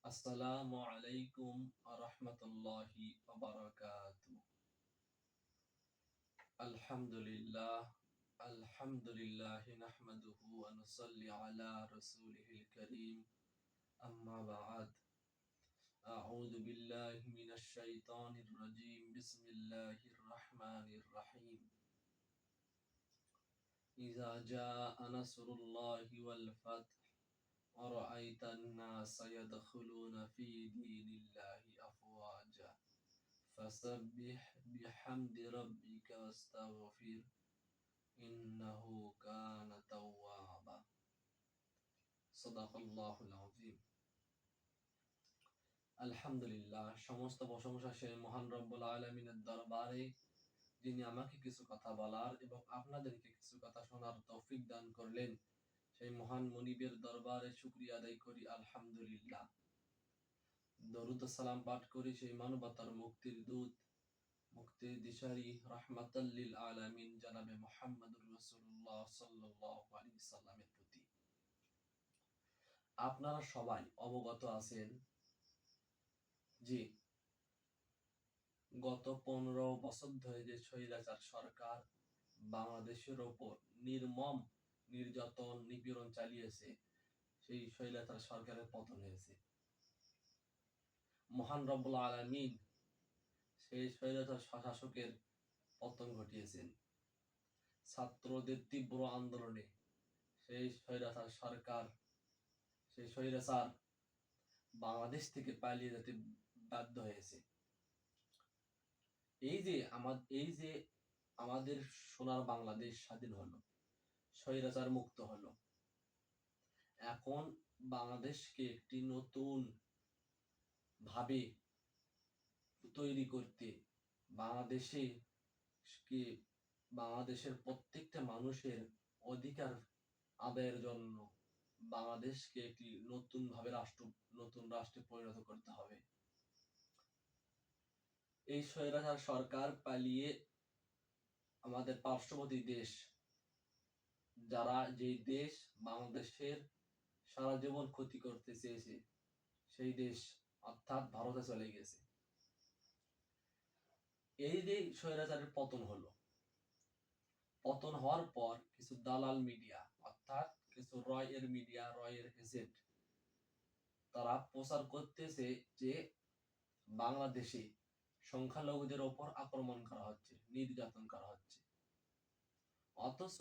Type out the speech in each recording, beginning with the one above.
আসসালামু আলাইকুম আরহামতুল্লাহি ওয়াবারাকাতুহু। আলহামদুলিল্লাহ আলহামদুলিল্লাহি নাহমাদুহু ওয়া নুসাল্লি আলা রাসূলিহিল কারীম। আম্মা বা'দ। আউযু বিল্লাহি মিনাশ শাইতানির রাজীম। বিসমিল্লাহির রাহমানির রাহিম। ইযা জাআ নাসরুল্লাহি ওয়াল ফাতহ ورأيت الناس يدخلون في دين الله أفواجا فسبح بحمد ربك واستغفر إنه كان توابا صدق الله العظيم। আলহামদুলিল্লাহ, সমস্ত প্রশংসা সেই মহান রব্বুল আলামিনের দরবারে, যিনি আমাকে কিছু কথা বলার এবং আপনাদেরকে কিছু কথা শোনার তৌফিক দান করলেন। সেই মহান মনিবের দরবারে শুকরিয়া আদায় করি আলহামদুলিল্লাহ। দরুদ ও সালাম পাঠ করি সেই মানবতার মুক্তির দূত, মুক্তির দিশারি, রাহমাতাল লিল আলামিন জনাবে মুহাম্মদুর রাসূলুল্লাহ সাল্লাল্লাহু আলাইহি সাল্লামের প্রতি। আপনারা সবাই অবগত আছেন যে গত 15 বছর ধরে যে স্বৈরাচার সরকার বাংলাদেশের ওপর নির্মম নির্যাতন নিপীড়ন চালিয়েছে, সেই স্বৈরাচার সরকারের পতন হয়েছে। মহান রব্বুল আলামিন সেই স্বৈরাচার শাসকের পতন ঘটিয়েছেন। ছাত্রদের তীব্র আন্দোলনে সেই স্বৈরাচার সরকার, সেই স্বৈরাচার বাংলাদেশ থেকে পালিয়ে যেতে বাধ্য হয়েছে। এই যে আমাদের সোনার বাংলাদেশ স্বাধীন হলো, স্বৈরাচার মুক্ত হলো, এখন বাংলাদেশকে একটি নতুন ভাবে তৈরি করতে, বাংলাদেশের প্রত্যেকটা মানুষের অধিকার আদায়ের জন্য বাংলাদেশকে একটি নতুন রাষ্ট্রে পরিণত করতে হবে। এই স্বৈরাচার সরকার পালিয়ে আমাদের পার্শ্ববর্তী দেশ, যে দেশ বাংলাদেশের সারা জীবন ক্ষতি করতে চেয়েছে, সেই দেশ অর্থাৎ ভারতে চলে গেছে। এই যে স্বৈরাচারের পতন হলো, পতন হওয়ার পর কিছু দালাল মিডিয়া অর্থাৎ কিছু রয়ের এজেন্ট, তারা প্রচার করতেছে যে বাংলাদেশে সংখ্যালঘুদের ওপর আক্রমণ করা হচ্ছে, নির্যাতন করা হচ্ছে। অথচ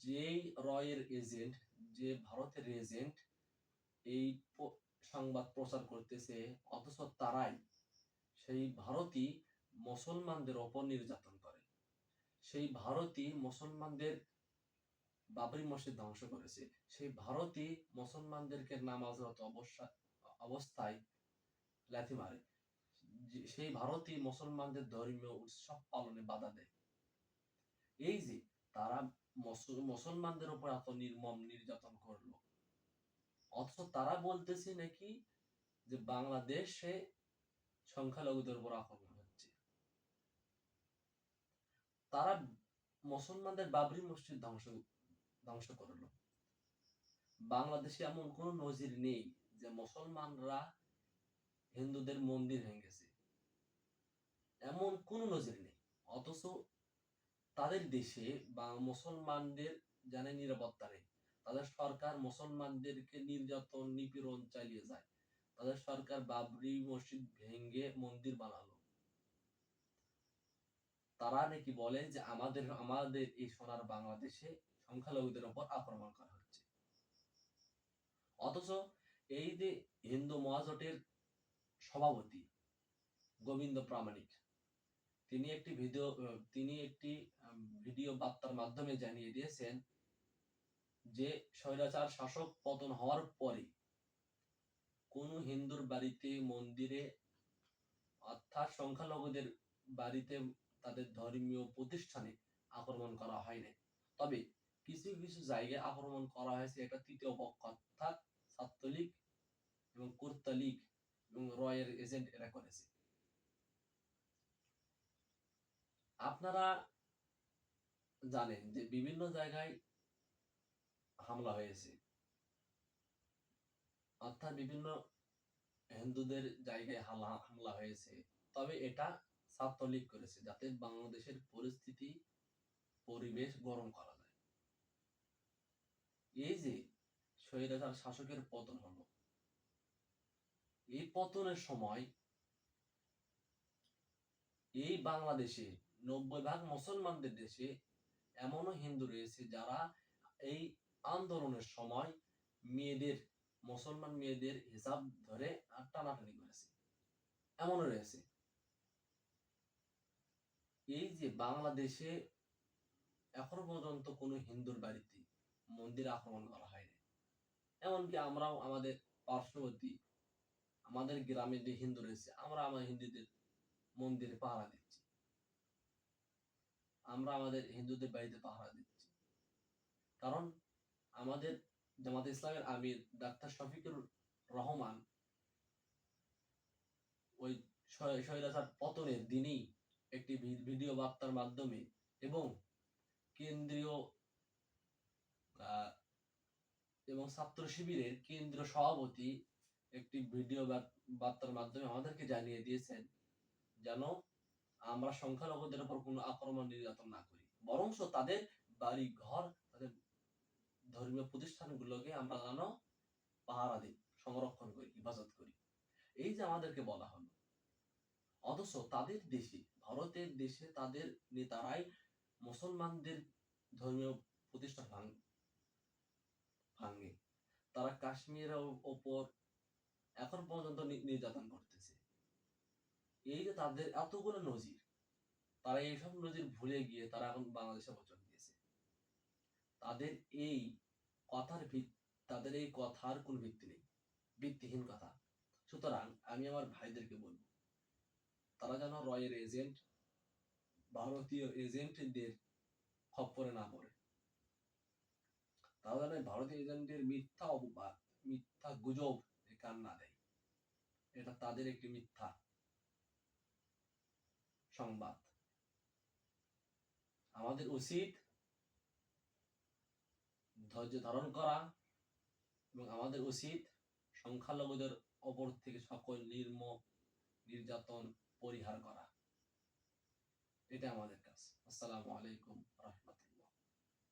যেই রয়ের এজেন্ট, যে ভারতের এজেন্ট এই সংবাদ প্রচার করতেছে, অথচ তারাই সেই ভারতই মুসলমানদের ওপর নির্যাতন করে। সেই ভারতই মুসলমানদের বাবরি মসজিদ ধ্বংস করেছে। সেই ভারতই মুসলমানদেরকে নামাজরত অবস্থায় লাথি মারে। সেই ভারতই মুসলমানদের ধর্মীয় উৎসব পালনে বাধা দেয়। এই যে তারা মুসলমানদের উপর এত নির্মম নির্যাতন করলো, অথচ তারা বলতেছে নাকি যে বাংলাদেশে সংখ্যালঘুদের উপর আক্রমণ হচ্ছে। তারা মুসলমানদের বাবরি মসজিদ ধ্বংস করলো। বাংলাদেশে এমন কোন নজির নেই যে মুসলমানরা হিন্দুদের মন্দির ভেঙেছে, এমন কোন নজির নেই। অথচ তাদের দেশে বা মুসলমানদের জানে নিরাপত্তা নেই। তাদের সরকার মুসলমানদেরকে নির্যাতন নিপীড়ন চালিয়ে যায়। তাদের সরকার বাবরি মসজিদ ভেঙে মন্দির বানালো। তারা নাকি বলে যে আমাদের এই সোনার বাংলাদেশে সংখ্যালঘুদের উপর আক্রমণ করা হচ্ছে। অথচ এই যে হিন্দু মহাজোটের সভাপতি গোবিন্দ প্রামাণিক, তিনি একটি ভিডিও বার্তার মাধ্যমে জানিয়ে দিয়েছেন যে স্বৈরাচার শাসক পতন হওয়ার পরে কোন হিন্দুর বাড়িতে, মন্দিরে অর্থাৎ সংখ্যালঘুদের বাড়িতে, তাদের ধর্মীয় প্রতিষ্ঠানে আক্রমণ করা হয়নি। তবে কিছু কিছু জায়গায় আক্রমণ করা হয়েছে। এটা তৃতীয় পক্ষ অর্থাৎ ছাত্রলীগ এবং কুর্তালীগ এবং রয়ের এজেন্ট এরা করেছে। আপনারা জানেন যে বিভিন্ন জায়গায় হামলা হয়েছে, অর্থাৎ বিভিন্ন হিন্দুদের জায়গায় হামলা হয়েছে, তবে এটা ছাত্রলীগ করেছে যাতে বাংলাদেশের পরিবেশ গরম করা যায়। এই যে স্বৈরাচার শাসকের পতন হলো, এই পতনের সময় এই বাংলাদেশে 90% মুসলমানদের দেশে এমনও হিন্দু রয়েছে যারা এই আন্দোলনের সময় মুসলমান মেয়েদের হিজাব ধরে টানাটানি করেছে, এমনও রয়েছে। এই যে বাংলাদেশে এখনো পর্যন্ত কোনো হিন্দুর বাড়িতে মন্দির আক্রমণ করা হয়নি, এমনকি আমরাও আমাদের পার্শ্ববর্তী আমাদের গ্রামে যে হিন্দু রয়েছে, আমরা আমার হিন্দুদের মন্দিরে পাহারা দিচ্ছি, আমরা আমাদের হিন্দুদের বাড়িতে পাহারা দিচ্ছি। কারণ আমাদের জামাতে ইসলামের আমির ডাক্তার শফিকুর রহমান ওই স্বৈরাচার পতনের দিনই একটি ভিডিও বার্তার মাধ্যমে এবং কেন্দ্রীয় এবং ছাত্র শিবিরের কেন্দ্রীয় সভাপতি একটি ভিডিও বার্তার মাধ্যমে আমাদেরকে জানিয়ে দিয়েছেন যেন আমরা সংখ্যালঘুদের উপর কোনো আক্রমণ নির্যাতন না করি, বরঞ্চ তাদের বাড়ি ঘর, তাদের ধর্মীয় প্রতিষ্ঠানগুলোকে আমরা যেন পাহারা দিই, সংরক্ষণ করি, হেফাজত করি। এই যে আমাদেরকে বলা হলো, অথচ তাদের দেশে, ভারতের দেশে তাদের নেতারাই মুসলমানদের ধর্মীয় প্রতিষ্ঠান ভাঙে। তারা কাশ্মীরের ওপর এখন পর্যন্ত নির্যাতন করতেছে। এই যে তাদের এতগুলো নজির, তারা এইসব নজির ভুলে গিয়ে তারা এখন বাংলাদেশে বচন দিয়েছে। তাদের এই কথার কোন ভিত্তি নেই, ভিত্তিহীন কথা। সুতরাং আমি আমার ভাইদেরকে বলবো, তারা যেন রয়ের এজেন্ট, ভারতীয় এজেন্টদের খপ্পরে না পড়ে। তারা যেন ভারতীয় এজেন্টের মিথ্যা অপবাদ, মিথ্যা গুজব কান না দেয়। এটা তাদের একটি মিথ্যা সংবাদ। আমাদের উচিত ধৈর্য ধারণ করা এবং আমাদের উচিত সংখ্যালঘুদের ওপর থেকে সকল নির্যাতন পরিহার করা। এটা আমাদের কাজ। আসসালামু আলাইকুম রাহমাতুল্লাহ।